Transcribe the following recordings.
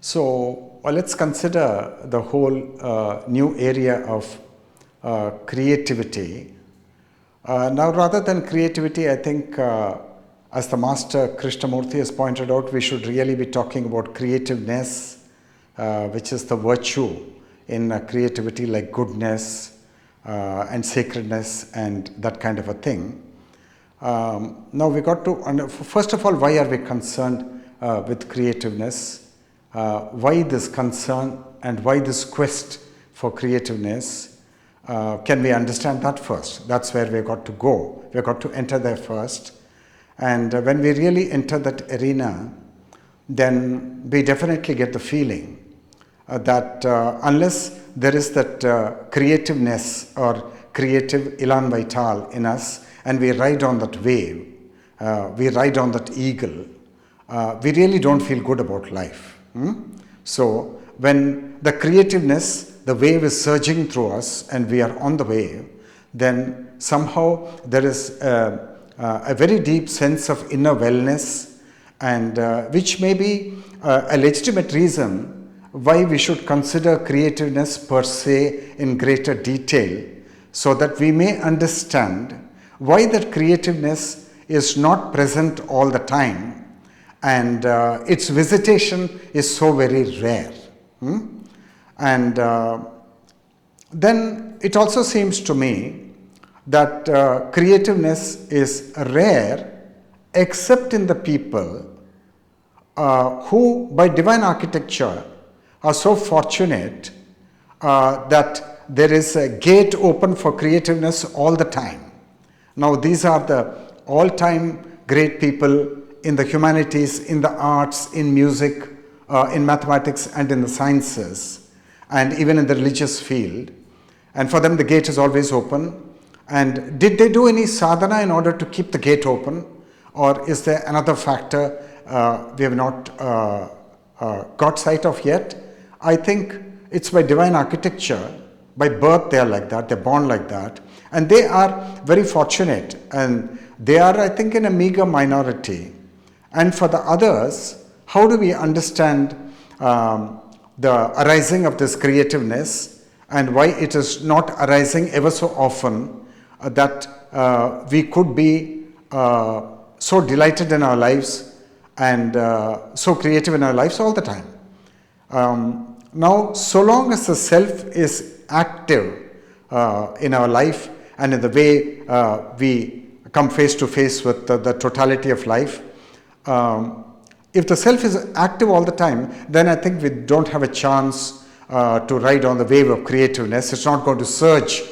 So let's consider the whole new area of creativity. Now, rather than creativity, I think as the Master Krishnamurti has pointed out, we should really be talking about creativeness, which is the virtue in creativity, like goodness and sacredness and that kind of a thing. Now we got to, first of all, why are we concerned with creativeness? Why this concern and why this quest for creativeness? Can we understand that first? That's where we got to go. We got to enter there first. And when we really enter that arena, then we definitely get the feeling that unless there is that creativeness or creative elan vital in us, and we ride on that wave, we ride on that eagle, we really don't feel good about life. So when the creativeness, the wave is surging through us and we are on the wave, then somehow there is a very deep sense of inner wellness, and which may be a legitimate reason why we should consider creativeness per se in greater detail, so that we may understand why that creativeness is not present all the time, and its visitation is so very rare. And then it also seems to me that creativeness is rare except in the people who, by divine architecture, are so fortunate that there is a gate open for creativeness all the time. Now, these are the all-time great people in the humanities, in the arts, in music, in mathematics, and in the sciences, and even in the religious field. And for them, the gate is always open. And did they do any sadhana in order to keep the gate open? Or is there another factor we have not got sight of yet? I think it's by divine architecture. By birth, they are like that. They're born like that. And they are very fortunate. And they are, I think, in a meager minority. And for the others, how do we understand the arising of this creativeness and why it is not arising ever so often that we could be so delighted in our lives and so creative in our lives all the time? Now, so long as the self is active in our life and in the way we come face to face with the totality of life, if the self is active all the time, then I think we don't have a chance to ride on the wave of creativeness. It's not going to surge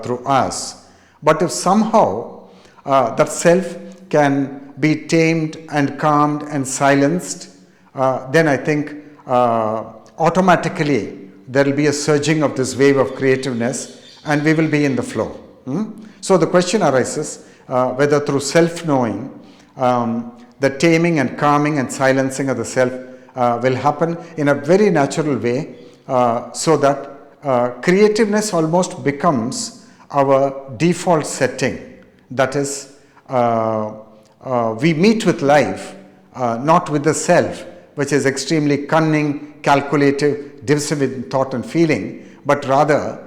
through us. But if somehow that self can be tamed and calmed and silenced, then I think automatically there will be a surging of this wave of creativeness and we will be in the flow. So the question arises whether through self-knowing, the taming and calming and silencing of the self will happen in a very natural way, so that creativeness almost becomes our default setting. That is, we meet with life, not with the self, which is extremely cunning, calculative, divisive in thought and feeling, but rather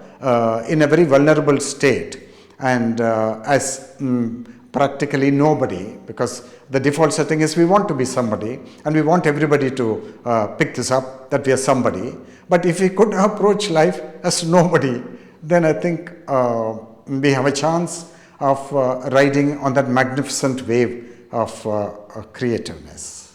in a very vulnerable state, and as practically nobody, because the default setting is we want to be somebody and we want everybody to pick this up, that we are somebody. But if we could approach life as nobody, then I think we have a chance of riding on that magnificent wave of creativeness.